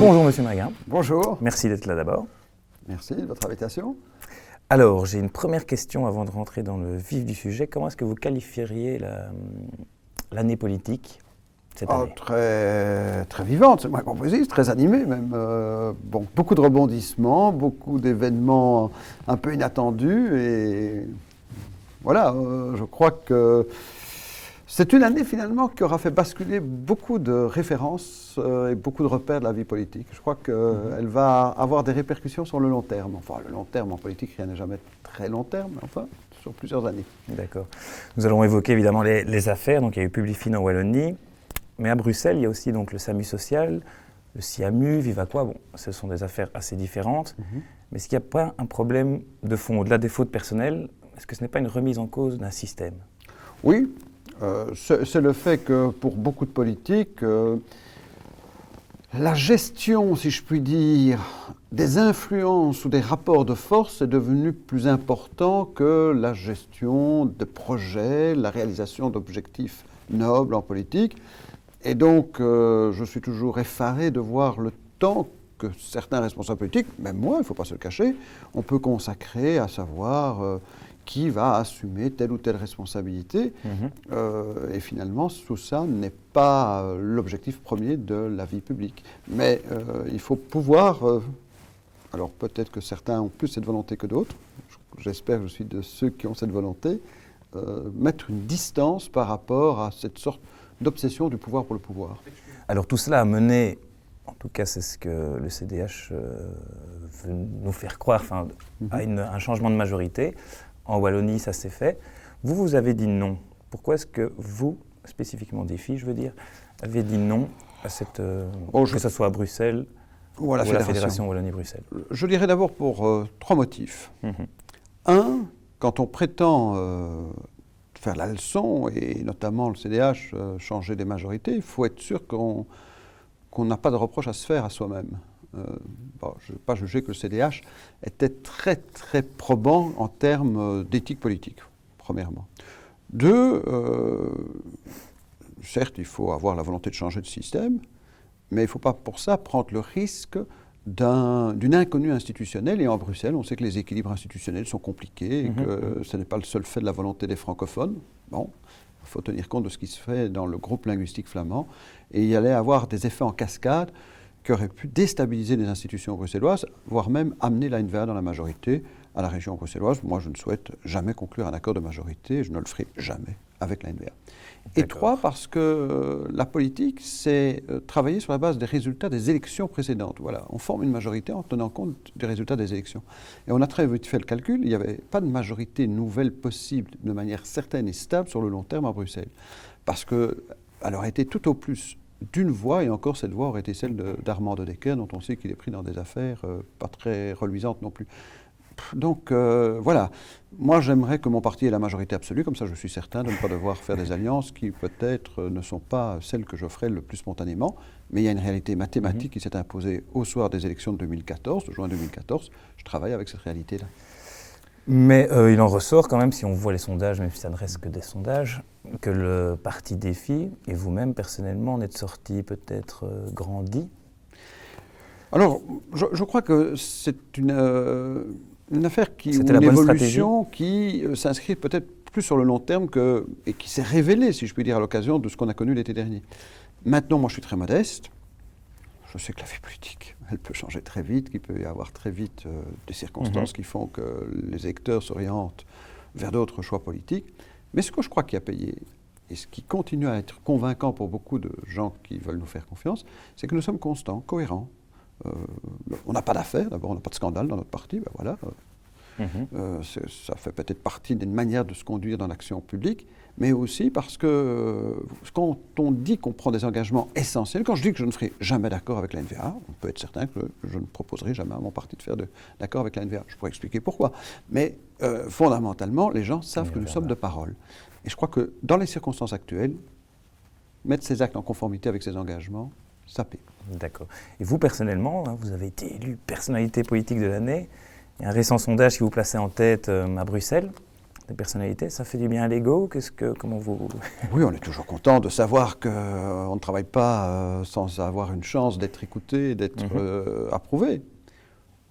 Bonjour Monsieur Maguin. Bonjour. Merci d'être là d'abord. Merci de votre invitation. Alors, j'ai une première question avant de rentrer dans le vif du sujet. Comment est-ce que vous qualifieriez l'année politique cette année? Très vivante, c'est moins qu'on précise, très animée même. Beaucoup de rebondissements, beaucoup d'événements un peu inattendus et voilà, je crois que c'est une année finalement qui aura fait basculer beaucoup de références et beaucoup de repères de la vie politique. Je crois qu'elle va avoir des répercussions sur le long terme. Enfin, le long terme en politique, rien n'est jamais très long terme, mais enfin, sur plusieurs années. D'accord. Nous allons évoquer évidemment les affaires. Donc, il y a eu Publifin en Wallonie, mais à Bruxelles, il y a aussi donc le SAMU social, le SIAMU, Vivaquois. Bon, ce sont des affaires assez différentes. Mais est-ce qu'il n'y a pas un problème de fond, au-delà des fautes personnelles? Est-ce que ce n'est pas une remise en cause d'un système? Oui. C'est le fait que pour beaucoup de politiques, la gestion, si je puis dire, des influences ou des rapports de force est devenue plus important que la gestion de projets, la réalisation d'objectifs nobles en politique. Et donc, je suis toujours effaré de voir le temps que certains responsables politiques, même moi, il ne faut pas se le cacher, on peut consacrer à savoir qui va assumer telle ou telle responsabilité. Et finalement, tout ça n'est pas l'objectif premier de la vie publique. Mais il faut pouvoir, alors peut-être que certains ont plus cette volonté que d'autres, j'espère que je suis de ceux qui ont cette volonté, mettre une distance par rapport à cette sorte d'obsession du pouvoir pour le pouvoir. Alors tout cela a mené, en tout cas c'est ce que le CDH veut nous faire croire, à un changement de majorité. En Wallonie, ça s'est fait. Vous avez dit non. Pourquoi est-ce que vous, spécifiquement des filles, je veux dire, avez dit non à cette... que ce soit à Bruxelles ou à la Fédération Wallonie-Bruxelles? Je dirais d'abord pour trois motifs. Un, quand on prétend faire la leçon, et notamment le CDH, changer des majorités, il faut être sûr qu'on n'a pas de reproche à se faire à soi-même. Je ne veux pas juger que le CDH était très très probant en termes d'éthique politique, premièrement. Deux, certes il faut avoir la volonté de changer de système, mais il ne faut pas pour ça prendre le risque d'une inconnue institutionnelle. Et en Bruxelles, on sait que les équilibres institutionnels sont compliqués et que ce n'est pas le seul fait de la volonté des francophones. Bon, il faut tenir compte de ce qui se fait dans le groupe linguistique flamand. Et il y allait avoir des effets en cascade qui aurait pu déstabiliser les institutions bruxelloises, voire même amener la NVA dans la majorité à la région bruxelloise. Moi, je ne souhaite jamais conclure un accord de majorité, je ne le ferai jamais avec la NVA. Et trois, parce que la politique, c'est travailler sur la base des résultats des élections précédentes. Voilà, on forme une majorité en tenant compte des résultats des élections. Et on a très vite fait le calcul, il n'y avait pas de majorité nouvelle possible de manière certaine et stable sur le long terme à Bruxelles. Parce qu'elle aurait été tout au plus d'une voix, et encore cette voix aurait été celle d'Armand de Decker, dont on sait qu'il est pris dans des affaires pas très reluisantes non plus. Donc voilà, moi j'aimerais que mon parti ait la majorité absolue, comme ça je suis certain de ne pas devoir faire des alliances qui peut-être ne sont pas celles que je ferais le plus spontanément, mais il y a une réalité mathématique qui s'est imposée au soir des élections de 2014, de juin 2014, je travaille avec cette réalité-là. Mais il en ressort quand même, si on voit les sondages, même si ça ne reste que des sondages, que le parti Défi, et vous-même personnellement, en êtes sorti peut-être grandi. Alors, je crois que c'est une affaire une évolution qui s'inscrit peut-être plus sur le long terme et qui s'est révélée, si je puis dire, à l'occasion de ce qu'on a connu l'été dernier. Maintenant, moi, je suis très modeste. Je sais que la vie politique, elle peut changer très vite, qu'il peut y avoir très vite des circonstances qui font que les électeurs s'orientent vers d'autres choix politiques. Mais ce que je crois qui a payé, et ce qui continue à être convaincant pour beaucoup de gens qui veulent nous faire confiance, c'est que nous sommes constants, cohérents. On n'a pas d'affaires, d'abord on n'a pas de scandale dans notre parti, ben voilà. Ça fait peut-être partie d'une manière de se conduire dans l'action publique, mais aussi parce que quand on dit qu'on prend des engagements essentiels, quand je dis que je ne ferai jamais d'accord avec la NVA, on peut être certain que je ne proposerai jamais à mon parti de faire d'accord avec la NVA. Je pourrais expliquer pourquoi. Mais fondamentalement, les gens savent que nous sommes de parole. Et je crois que dans les circonstances actuelles, mettre ces actes en conformité avec ces engagements, ça paie. D'accord. Et vous, personnellement, vous avez été élu personnalité politique de l'année. Il y a un récent sondage qui vous plaçait en tête à Bruxelles. des personnalités. Ça fait du bien à l'ego? Comment vous... Oui, on est toujours content de savoir qu'on ne travaille pas sans avoir une chance d'être écouté, d'être approuvé.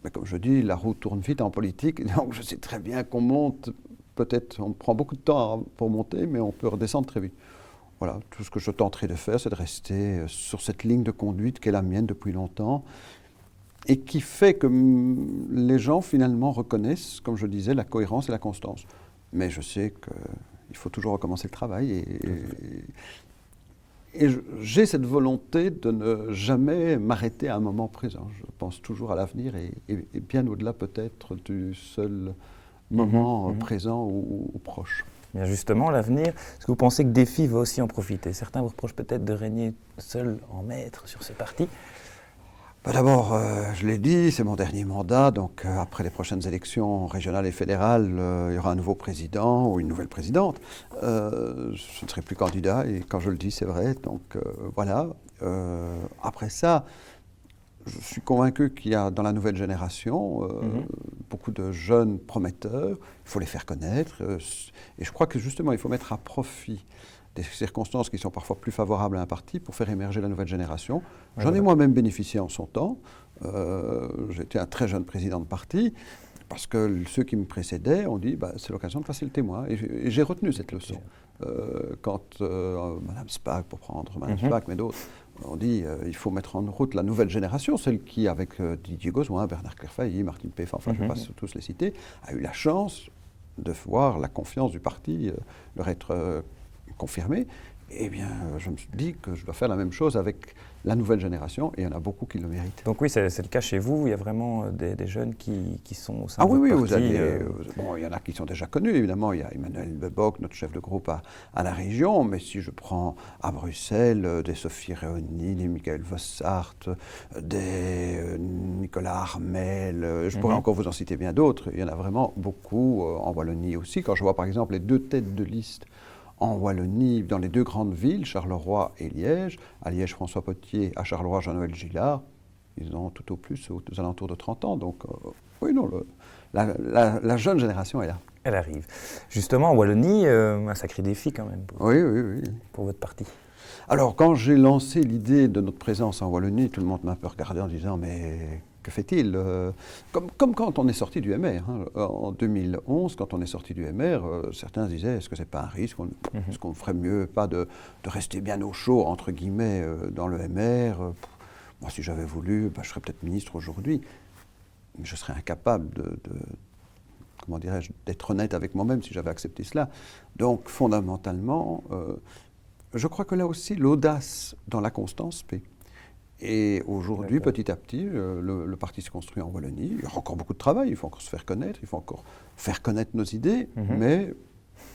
Mais comme je dis, la roue tourne vite en politique, donc je sais très bien qu'on monte, peut-être on prend beaucoup de temps pour monter, mais on peut redescendre très vite. Voilà, tout ce que je tenterai de faire, c'est de rester sur cette ligne de conduite qui est la mienne depuis longtemps, et qui fait que les gens finalement reconnaissent, comme je disais, la cohérence et la constance. Mais je sais qu'il faut toujours recommencer le travail, et j'ai cette volonté de ne jamais m'arrêter à un moment présent. Je pense toujours à l'avenir et bien au-delà peut-être du seul moment présent ou proche. Bien justement, l'avenir, est-ce que vous pensez que Défi va aussi en profiter? Certains vous reprochent peut-être de régner seul en maître sur ce parti. D'abord, je l'ai dit, c'est mon dernier mandat, donc après les prochaines élections régionales et fédérales, il y aura un nouveau président ou une nouvelle présidente. Je ne serai plus candidat, et quand je le dis, c'est vrai, donc voilà. Après ça, je suis convaincu qu'il y a dans la nouvelle génération beaucoup de jeunes prometteurs, il faut les faire connaître, et je crois que justement, il faut mettre à profit des circonstances qui sont parfois plus favorables à un parti pour faire émerger la nouvelle génération. J'en ai moi-même bénéficié en son temps. J'étais un très jeune président de parti, parce que ceux qui me précédaient ont dit c'est l'occasion de passer le témoin. Et j'ai retenu cette leçon. Quand Mme Spaak, pour prendre Mme Spaak, mais d'autres, ont dit il faut mettre en route la nouvelle génération, celle qui, avec Didier Gauzoin, Bernard Clairfailly, Martine Péfan, enfin je ne vais pas tous les citer, a eu la chance de voir la confiance du parti leur être confirmé. Eh bien, je me suis dit que je dois faire la même chose avec la nouvelle génération, et il y en a beaucoup qui le méritent. Donc oui, c'est le cas chez vous, il y a vraiment des jeunes qui sont au sein de votre oui, parti. vous avez, bon, il y en a qui sont déjà connus, évidemment, il y a Emmanuel Bebock, notre chef de groupe à la région, mais si je prends à Bruxelles des Sophie Réoni, des Michael Vossart, des Nicolas Armel, je pourrais encore vous en citer bien d'autres, il y en a vraiment beaucoup en Wallonie aussi. Quand je vois par exemple les deux têtes de liste en Wallonie, dans les deux grandes villes, Charleroi et Liège. À Liège, François Potier, à Charleroi, Jean-Noël Gillard. Ils ont tout au plus aux alentours de 30 ans. Donc, oui, non, la jeune génération est là. Elle arrive. Justement, en Wallonie, un sacré défi quand même pour votre parti. Alors, quand j'ai lancé l'idée de notre présence en Wallonie, tout le monde m'a un peu regardé en disant « mais que fait-il » comme quand on est sorti du MR. En 2011, quand on est sorti du MR, certains disaient « est-ce que c'est pas un risque? Est-ce qu'on ne ferait mieux pas de rester bien au chaud, entre guillemets, dans le MR ?» Moi, si j'avais voulu, je serais peut-être ministre aujourd'hui. Mais je serais incapable comment dirais-je, d'être honnête avec moi-même si j'avais accepté cela. Donc, fondamentalement, je crois que là aussi, l'audace dans la constance paie. Et aujourd'hui, petit à petit, le parti se construit en Wallonie. Il y a encore beaucoup de travail, il faut encore se faire connaître, il faut encore faire connaître nos idées, mais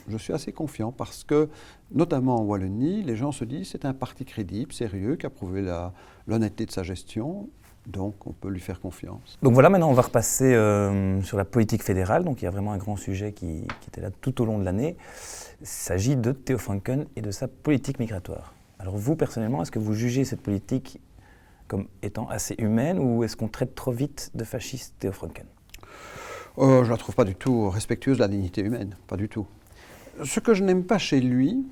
je suis assez confiant parce que, notamment en Wallonie, les gens se disent c'est un parti crédible, sérieux, qui a prouvé l'honnêteté de sa gestion, donc on peut lui faire confiance. Donc voilà, maintenant on va repasser sur la politique fédérale, donc il y a vraiment un grand sujet qui était là tout au long de l'année. Il s'agit de Theo Franken et de sa politique migratoire. Alors vous, personnellement, est-ce que vous jugez cette politique comme étant assez humaine, ou est-ce qu'on traite trop vite de fasciste Theo Franken? Je ne la trouve pas du tout respectueuse de la dignité humaine, pas du tout. Ce que je n'aime pas chez lui,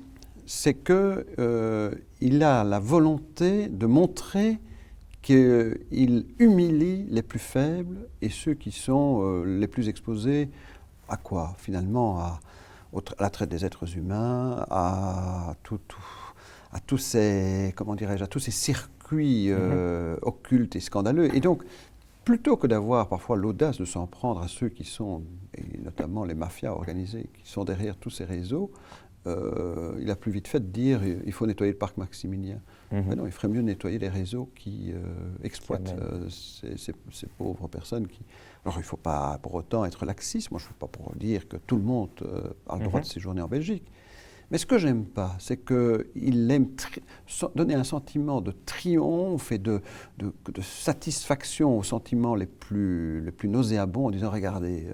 c'est qu'il a la volonté de montrer qu'il humilie les plus faibles et ceux qui sont les plus exposés à quoi? Finalement, à la traite des êtres humains, à tous ces, comment dirais-je, à tous ces circuits occultes et scandaleux. Et donc, plutôt que d'avoir parfois l'audace de s'en prendre à ceux qui sont, et notamment les mafias organisées, qui sont derrière tous ces réseaux, il a plus vite fait de dire il faut nettoyer le parc Maximilien. Mais non, il ferait mieux nettoyer les réseaux qui exploitent ces pauvres personnes. Alors il ne faut pas pour autant être laxiste. Moi je ne veux pas pour dire que tout le monde a le droit de séjourner en Belgique. Mais ce que j'aime pas, c'est qu'il aime donner un sentiment de triomphe et de satisfaction aux sentiments les plus nauséabonds en disant regardez,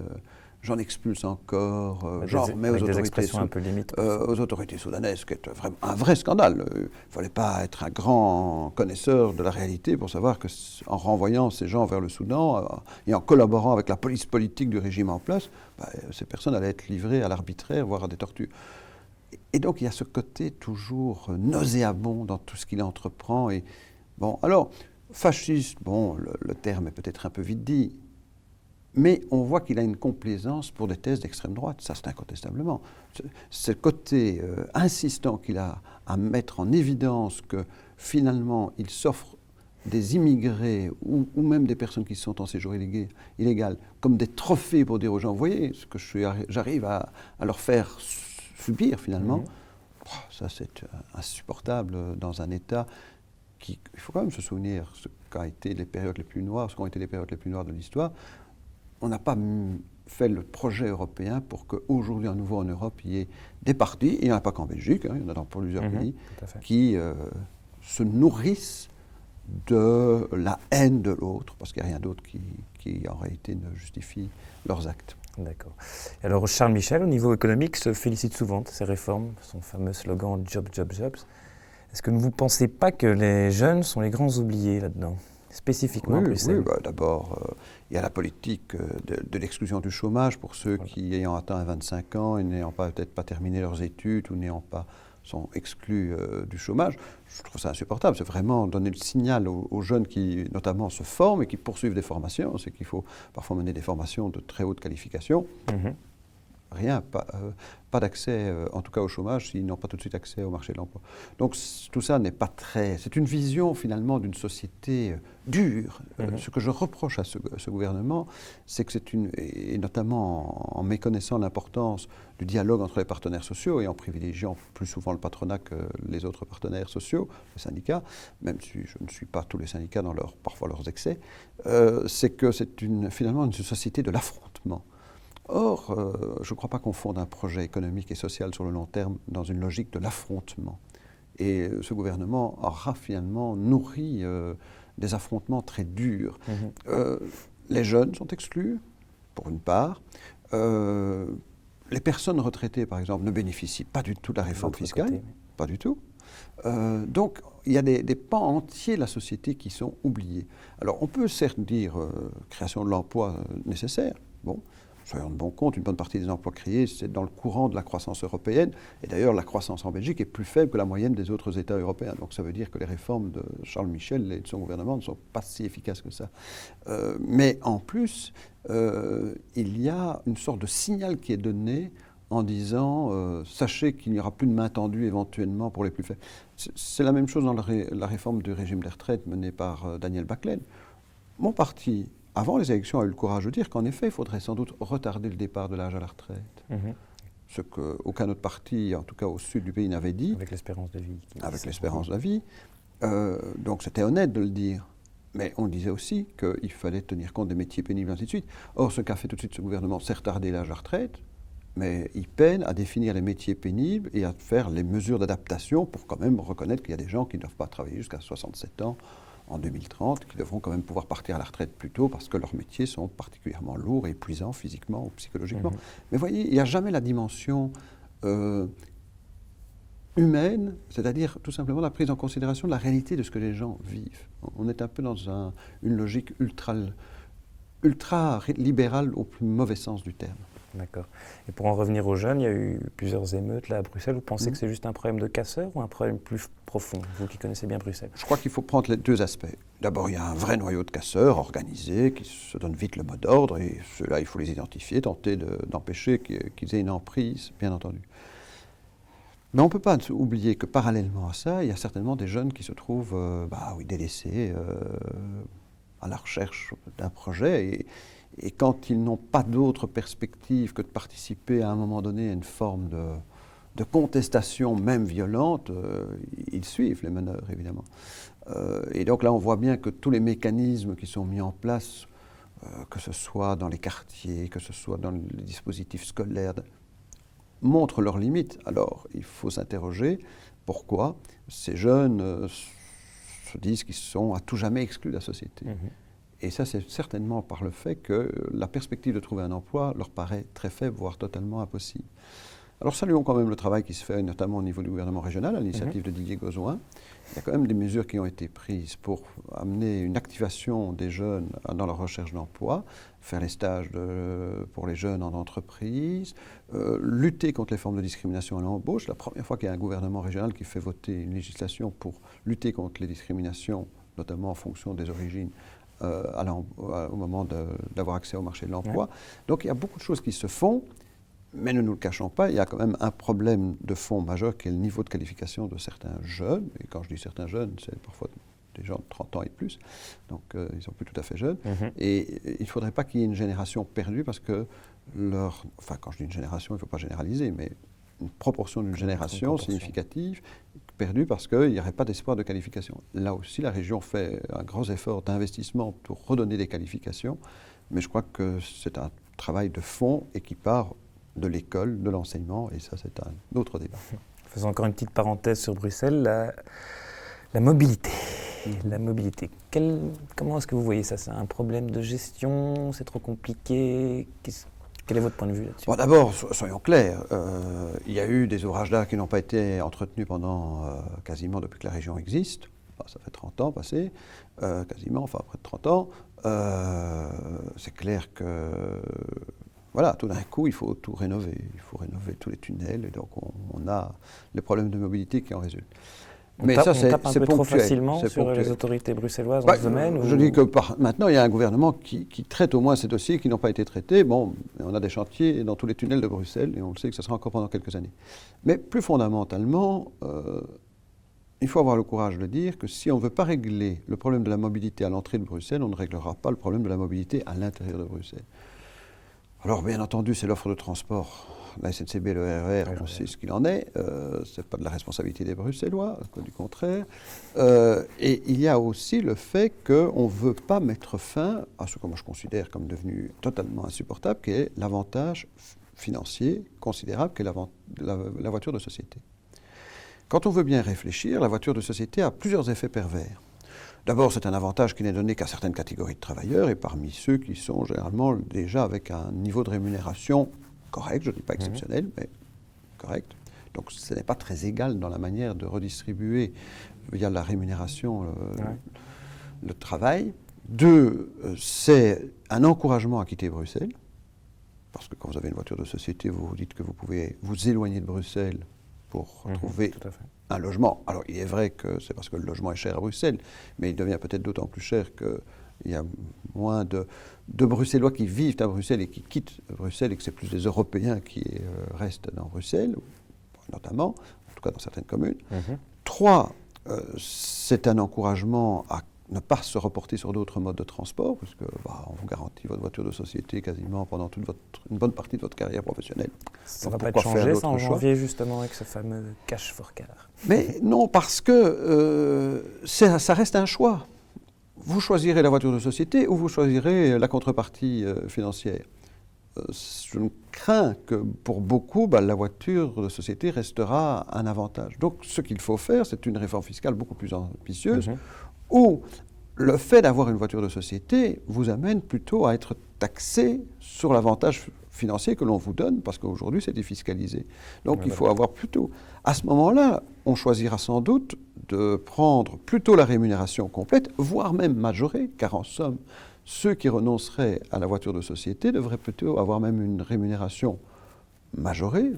j'en expulse encore, Genre, j'en remets aux aux autorités soudanaises, ce qui est vraiment un vrai scandale. Il ne fallait pas être un grand connaisseur de la réalité pour savoir qu'en renvoyant ces gens vers le Soudan et en collaborant avec la police politique du régime en place, ces personnes allaient être livrées à l'arbitraire, voire à des tortures. Et donc il y a ce côté toujours nauséabond dans tout ce qu'il entreprend. Et bon, alors, fasciste, bon, le terme est peut-être un peu vite dit, mais on voit qu'il a une complaisance pour des thèses d'extrême droite, ça c'est incontestablement. Ce côté insistant qu'il a à mettre en évidence que finalement il s'offre des immigrés ou même des personnes qui sont en séjour illégal comme des trophées pour dire aux gens, vous voyez ce que j'arrive à leur faire subir finalement, ça c'est insupportable dans un État qui, il faut quand même se souvenir ce qu'ont été les périodes les plus noires de l'histoire. On n'a pas fait le projet européen pour qu'aujourd'hui, à nouveau en Europe, il y ait des partis, et il n'y en a pas qu'en Belgique, il y en a dans plusieurs pays, qui se nourrissent de la haine de l'autre, parce qu'il n'y a rien d'autre qui, en réalité, ne justifie leurs actes. D'accord. Alors, Charles Michel, au niveau économique, se félicite souvent de ces réformes, son fameux slogan « Job, job, jobs ». Est-ce que vous ne pensez pas que les jeunes sont les grands oubliés là-dedans ? Spécifiquement à Bruxelles. Oui, d'abord, il y a la politique de l'exclusion du chômage pour ceux qui, ayant atteint 25 ans et n'ayant peut-être pas terminé leurs études ou sont exclus du chômage. Je trouve ça insupportable. C'est vraiment donner le signal aux jeunes qui, notamment, se forment et qui poursuivent des formations. C'est qu'il faut parfois mener des formations de très haute qualification. Rien, pas d'accès, en tout cas au chômage, s'ils n'ont pas tout de suite accès au marché de l'emploi. Donc tout ça n'est pas très... C'est une vision finalement d'une société dure. Ce que je reproche à ce gouvernement, c'est que et notamment en méconnaissant l'importance du dialogue entre les partenaires sociaux et en privilégiant plus souvent le patronat que les autres partenaires sociaux, les syndicats, même si je ne suis pas tous les syndicats dans parfois leurs excès, c'est que c'est finalement une société de l'affrontement. Or, je ne crois pas qu'on fonde un projet économique et social sur le long terme dans une logique de l'affrontement. Et ce gouvernement aura finalement nourri des affrontements très durs. Les jeunes sont exclus, pour une part. Les personnes retraitées, par exemple, ne bénéficient pas du tout de la réforme fiscale. Pas du tout. Donc, il y a des pans entiers de la société qui sont oubliés. Alors, on peut certes dire création de l'emploi nécessaire. Bon. Soyons de bon compte, une bonne partie des emplois créés, c'est dans le courant de la croissance européenne. Et d'ailleurs, la croissance en Belgique est plus faible que la moyenne des autres États européens. Donc ça veut dire que les réformes de Charles Michel et de son gouvernement ne sont pas si efficaces que ça. Mais en plus, il y a une sorte de signal qui est donné en disant sachez qu'il n'y aura plus de main tendue éventuellement pour les plus faibles. C'est la même chose dans la réforme du régime des retraites menée par Daniel Baclen. Mon parti, avant les élections, a eu le courage de dire qu'en effet, il faudrait sans doute retarder le départ de l'âge à la retraite. Ce qu'aucun autre parti, en tout cas au sud du pays, n'avait dit. Avec l'espérance de vie. Avec l'espérance de vie. Donc c'était honnête de le dire. Mais on disait aussi qu'il fallait tenir compte des métiers pénibles, ainsi de suite. Or, ce qu'a fait tout de suite ce gouvernement, c'est retarder l'âge à la retraite, mais il peine à définir les métiers pénibles et à faire les mesures d'adaptation pour quand même reconnaître qu'il y a des gens qui ne doivent pas travailler jusqu'à 67 ans. En 2030, qui devront quand même pouvoir partir à la retraite plus tôt parce que leurs métiers sont particulièrement lourds et épuisants physiquement ou psychologiquement. Mais voyez, il n'y a jamais la dimension humaine, c'est-à-dire tout simplement la prise en considération de la réalité de ce que les gens vivent. On est un peu dans une logique ultra-libérale au plus mauvais sens du terme. D'accord. Et pour en revenir aux jeunes, il y a eu plusieurs émeutes là à Bruxelles. Vous pensez que c'est juste un problème de casseurs ou un problème plus profond, vous qui connaissez bien Bruxelles? Je crois qu'il faut prendre les deux aspects. D'abord, il y a un vrai noyau de casseurs organisés qui se donnent vite le mot d'ordre et ceux-là, il faut les identifier, tenter d'empêcher qu'ils aient une emprise, bien entendu. Mais on ne peut pas oublier que parallèlement à ça, il y a certainement des jeunes qui se trouvent délaissés à la recherche d'un projet et quand ils n'ont pas d'autre perspective que de participer à un moment donné à une forme de contestation, même violente, ils suivent les meneurs, évidemment. Et donc là, on voit bien que tous les mécanismes qui sont mis en place, que ce soit dans les quartiers, que ce soit dans les dispositifs scolaires, montrent leurs limites. Alors, il faut s'interroger pourquoi ces jeunes se disent qu'ils sont à tout jamais exclus de la société. Et ça, c'est certainement par le fait que la perspective de trouver un emploi leur paraît très faible, voire totalement impossible. Alors saluons quand même le travail qui se fait, notamment au niveau du gouvernement régional, à l'initiative de Didier Gauzoin. Il y a quand même des mesures qui ont été prises pour amener une activation des jeunes dans leur recherche d'emploi, faire les stages pour les jeunes en entreprise, lutter contre les formes de discrimination à l'embauche. La première fois qu'il y a un gouvernement régional qui fait voter une législation pour lutter contre les discriminations, notamment en fonction des origines, au moment d'avoir accès au marché de l'emploi. Donc il y a beaucoup de choses qui se font. Mais ne nous le cachons pas, il y a quand même un problème de fond majeur qui est le niveau de qualification de certains jeunes. Et quand je dis certains jeunes, c'est parfois des gens de 30 ans et plus. Donc ils ne sont plus tout à fait jeunes. Et il ne faudrait pas qu'il y ait une génération perdue parce que enfin quand je dis une génération, il ne faut pas généraliser, mais une proportion d'une génération significative perdue parce qu'il n'y aurait pas d'espoir de qualification. Là aussi, la région fait un gros effort d'investissement pour redonner des qualifications. Mais je crois que c'est un travail de fond et qui part de l'école, de l'enseignement, et ça c'est un autre débat. Faisons encore une petite parenthèse sur Bruxelles, la mobilité. La mobilité. Comment est-ce que vous voyez ça? C'est un problème de gestion? C'est trop compliqué? Quel est votre point de vue là-dessus? Bon, d'abord, soyons clairs, il y a eu des ouvrages d'art qui n'ont pas été entretenus pendant quasiment depuis que la région existe. Enfin, ça fait 30 ans passés, quasiment, enfin près de 30 ans. C'est clair que voilà, tout d'un coup, il faut tout rénover. Il faut rénover tous les tunnels et donc on a les problèmes de mobilité qui en résultent. Mais ça, c'est ponctuel. On tape un peu trop facilement sur les autorités bruxelloises dans ce domaine Je dis que maintenant, il y a un gouvernement qui traite au moins ces dossiers qui n'ont pas été traités. Bon, on a des chantiers dans tous les tunnels de Bruxelles et on le sait que ce sera encore pendant quelques années. Mais plus fondamentalement, il faut avoir le courage de dire que si on ne veut pas régler le problème de la mobilité à l'entrée de Bruxelles, on ne réglera pas le problème de la mobilité à l'intérieur de Bruxelles. Alors, bien entendu, c'est l'offre de transport. La SNCB et le RER, on sait ce qu'il en est. Ce n'est pas de la responsabilité des Bruxellois, du contraire. Et il y a aussi le fait qu'on ne veut pas mettre fin à ce que moi je considère comme devenu totalement insupportable, qui est l'avantage financier considérable qu'est la voiture de société. Quand on veut bien réfléchir, la voiture de société a plusieurs effets pervers. D'abord, c'est un avantage qui n'est donné qu'à certaines catégories de travailleurs et parmi ceux qui sont généralement déjà avec un niveau de rémunération correct, je ne dis pas exceptionnel, mais correct. Donc ce n'est pas très égal dans la manière de redistribuer via la rémunération le travail. Deux, c'est un encouragement à quitter Bruxelles, parce que quand vous avez une voiture de société, vous vous dites que vous pouvez vous éloigner de Bruxelles pour trouver un logement. Alors, il est vrai que c'est parce que le logement est cher à Bruxelles, mais il devient peut-être d'autant plus cher qu'il y a moins de Bruxellois qui vivent à Bruxelles et qui quittent Bruxelles et que c'est plus des Européens qui restent dans Bruxelles, notamment, en tout cas dans certaines communes. Trois, c'est un encouragement à ne pas se reporter sur d'autres modes de transport, parce que on vous garantit votre voiture de société quasiment pendant une bonne partie de votre carrière professionnelle. Ça ne va pas être changé ça en janvier justement avec ce fameux cash for car. Mais non, parce que ça reste un choix. Vous choisirez la voiture de société ou vous choisirez la contrepartie financière. Je crains que pour beaucoup, la voiture de société restera un avantage. Donc ce qu'il faut faire, c'est une réforme fiscale beaucoup plus ambitieuse, où le fait d'avoir une voiture de société vous amène plutôt à être taxé sur l'avantage financier que l'on vous donne, parce qu'aujourd'hui c'est défiscalisé. Donc il faut avoir plutôt... À ce moment-là, on choisira sans doute de prendre plutôt la rémunération complète, voire même majorée, car en somme, ceux qui renonceraient à la voiture de société devraient plutôt avoir même une rémunération majorée,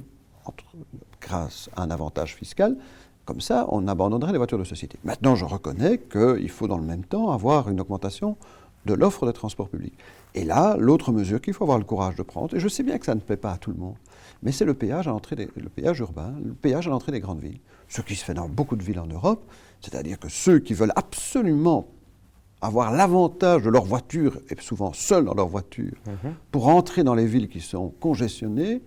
grâce à un avantage fiscal. Comme ça, on abandonnerait les voitures de société. Maintenant, je reconnais qu'il faut dans le même temps avoir une augmentation de l'offre de transport public. Et là, l'autre mesure qu'il faut avoir le courage de prendre, et je sais bien que ça ne plaît pas à tout le monde, mais c'est le péage le péage urbain, le péage à l'entrée des grandes villes. Ce qui se fait dans beaucoup de villes en Europe, c'est-à-dire que ceux qui veulent absolument avoir l'avantage de leur voiture, et souvent seuls dans leur voiture, pour entrer dans les villes qui sont congestionnées,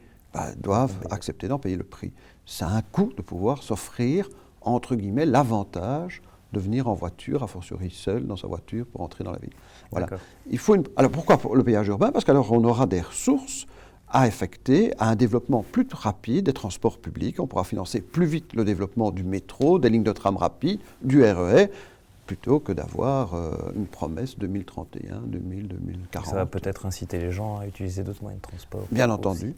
doivent accepter d'en payer le prix. Ça a un coût de pouvoir s'offrir, entre guillemets, l'avantage de venir en voiture, a fortiori seul dans sa voiture pour entrer dans la ville. Voilà. Alors pourquoi le péage urbain? Parce qu'alors on aura des ressources à affecter à un développement plus rapide des transports publics. On pourra financer plus vite le développement du métro, des lignes de tram rapides, du RER. plutôt que d'avoir une promesse 2031, 2000, 2040. Ça va peut-être inciter les gens à utiliser d'autres moyens de transport. Bien entendu.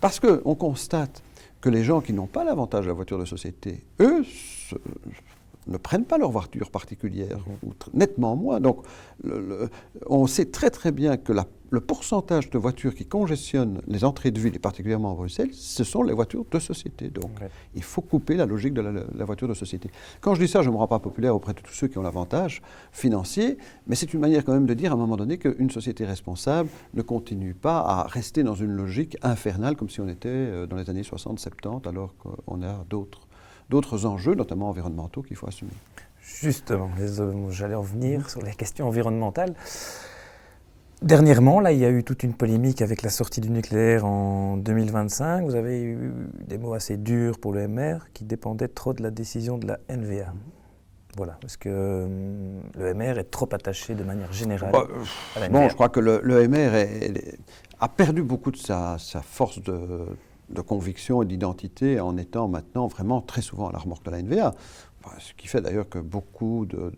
Parce qu'on constate que les gens qui n'ont pas l'avantage de la voiture de société, eux, ne prennent pas leur voiture particulière, ou nettement moins. Donc, on sait très très bien que le pourcentage de voitures qui congestionnent les entrées de ville, et particulièrement à Bruxelles, ce sont les voitures de société. Donc, il faut couper la logique de la voiture de société. Quand je dis ça, je ne me rends pas populaire auprès de tous ceux qui ont l'avantage financier, mais c'est une manière quand même de dire à un moment donné qu'une société responsable ne continue pas à rester dans une logique infernale comme si on était dans les années 60-70, alors qu'on a d'autres enjeux, notamment environnementaux, qu'il faut assumer. Justement, j'allais en venir sur les questions environnementales. Dernièrement, là, il y a eu toute une polémique avec la sortie du nucléaire en 2025. Vous avez eu des mots assez durs pour l'EMR qui dépendaient trop de la décision de la NVA. Voilà, parce que l'EMR est trop attaché de manière générale à la NVA. Bon, je crois que l'EMR a perdu beaucoup de sa force de conviction et d'identité en étant maintenant vraiment très souvent à la remorque de la NVA. Ce qui fait d'ailleurs que beaucoup de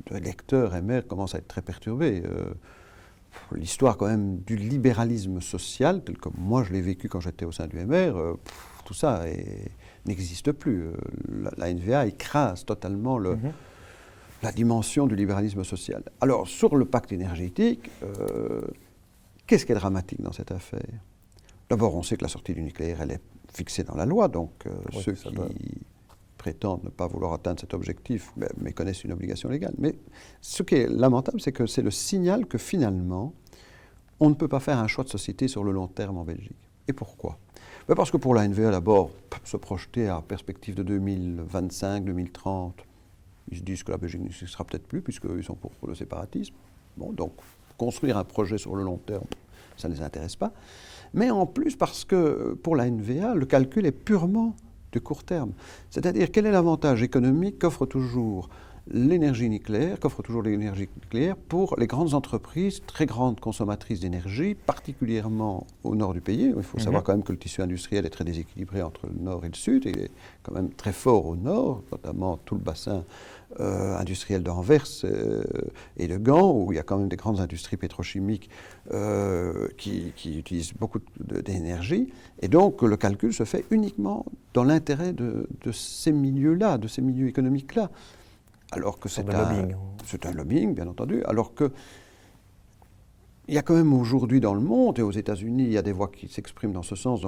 lecteurs MR commencent à être très perturbés. L'histoire quand même du libéralisme social, tel que moi je l'ai vécu quand j'étais au sein du MR, tout ça n'existe plus. La NVA écrase totalement la dimension du libéralisme social. Alors, sur le pacte énergétique, qu'est-ce qui est dramatique dans cette affaire ? D'abord, on sait que la sortie du nucléaire, elle est fixée dans la loi, donc ceux qui prétendent ne pas vouloir atteindre cet objectif méconnaissent une obligation légale. Mais ce qui est lamentable, c'est que c'est le signal que finalement, on ne peut pas faire un choix de société sur le long terme en Belgique. Et pourquoi ? Parce que pour la NVA, d'abord, se projeter à perspective de 2025, 2030, ils se disent que la Belgique n'existera peut-être plus, puisqu'ils sont pour le séparatisme. Bon, donc, construire un projet sur le long terme, ça ne les intéresse pas. Mais en plus, parce que pour la NVA, le calcul est purement de court terme. C'est-à-dire, quel est l'avantage économique qu'offre toujours l'énergie nucléaire, pour les grandes entreprises, très grandes consommatrices d'énergie, particulièrement au nord du pays. Il faut savoir quand même que le tissu industriel est très déséquilibré entre le nord et le sud, et il est quand même très fort au nord, notamment tout le bassin industriel d'Anvers et de Gand, où il y a quand même des grandes industries pétrochimiques qui utilisent beaucoup d'énergie. Et donc, le calcul se fait uniquement dans l'intérêt de ces milieux-là, de ces milieux économiques-là. Alors que c'est un lobbying, bien entendu, alors que il y a quand même aujourd'hui dans le monde, et aux États-Unis, il y a des voix qui s'expriment dans ce sens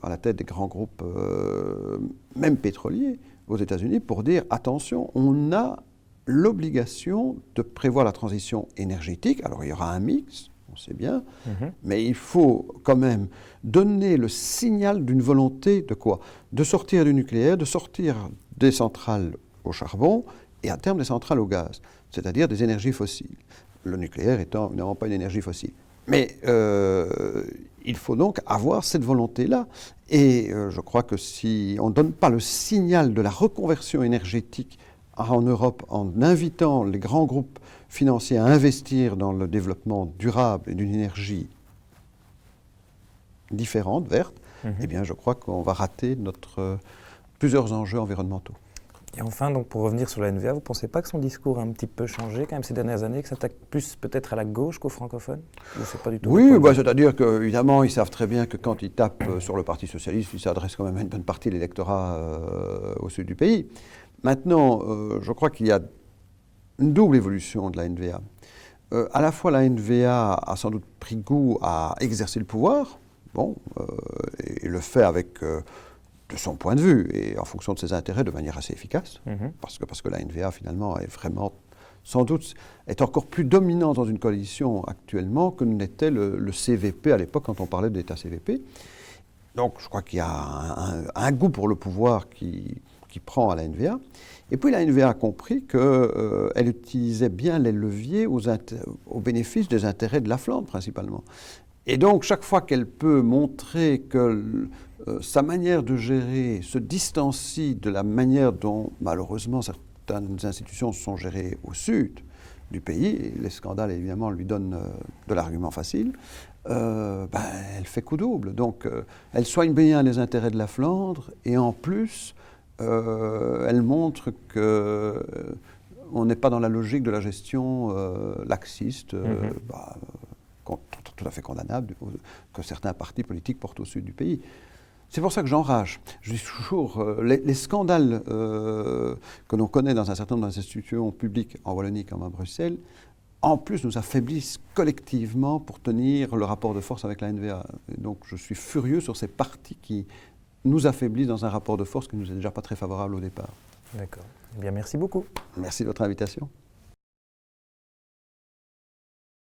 à la tête des grands groupes, même pétroliers, aux États-Unis, pour dire, attention, on a l'obligation de prévoir la transition énergétique. Alors il y aura un mix, on sait bien, mais il faut quand même donner le signal d'une volonté de quoi ? De sortir du nucléaire, de sortir des centrales au charbon, et à terme des centrales au gaz, c'est-à-dire des énergies fossiles. Le nucléaire étant évidemment pas une énergie fossile. Mais il faut donc avoir cette volonté-là. Et je crois que si on ne donne pas le signal de la reconversion énergétique en Europe en invitant les grands groupes financiers à investir dans le développement durable et d'une énergie différente, verte, eh bien je crois qu'on va rater plusieurs enjeux environnementaux. Et enfin, donc, pour revenir sur la NVA, vous ne pensez pas que son discours a un petit peu changé quand même ces dernières années, que ça s'attaque plus peut-être à la gauche qu'aux francophones ? Ou c'est pas du tout? Oui, c'est-à-dire qu'évidemment, ils savent très bien que quand ils tapent sur le Parti socialiste, ils s'adressent quand même à une bonne partie de l'électorat au sud du pays. Maintenant, je crois qu'il y a une double évolution de la NVA. À la fois, la NVA a sans doute pris goût à exercer le pouvoir, et le fait avec... de son point de vue et en fonction de ses intérêts de manière assez efficace, parce que la NVA finalement est vraiment, sans doute, est encore plus dominante dans une coalition actuellement que n'était le CVP à l'époque quand on parlait d'État CVP. Donc je crois qu'il y a un goût pour le pouvoir qui prend à la NVA. Et puis la NVA a compris qu'elle utilisait bien les leviers au bénéfice des intérêts de la Flandre principalement. Et donc, chaque fois qu'elle peut montrer que sa manière de gérer se distancie de la manière dont, malheureusement, certaines institutions sont gérées au sud du pays, et les scandales, évidemment, lui donnent de l'argument facile, elle fait coup double. Donc, elle soigne bien les intérêts de la Flandre, et en plus, elle montre que... on n'est pas dans la logique de la gestion laxiste, tout à fait condamnable, que certains partis politiques portent au sud du pays. C'est pour ça que j'enrage. Je dis toujours, les scandales que l'on connaît dans un certain nombre d'institutions publiques en Wallonie comme à Bruxelles, en plus nous affaiblissent collectivement pour tenir le rapport de force avec la NVA. Et donc je suis furieux sur ces partis qui nous affaiblissent dans un rapport de force qui ne nous est déjà pas très favorable au départ. D'accord. Eh bien, merci beaucoup. Merci de votre invitation.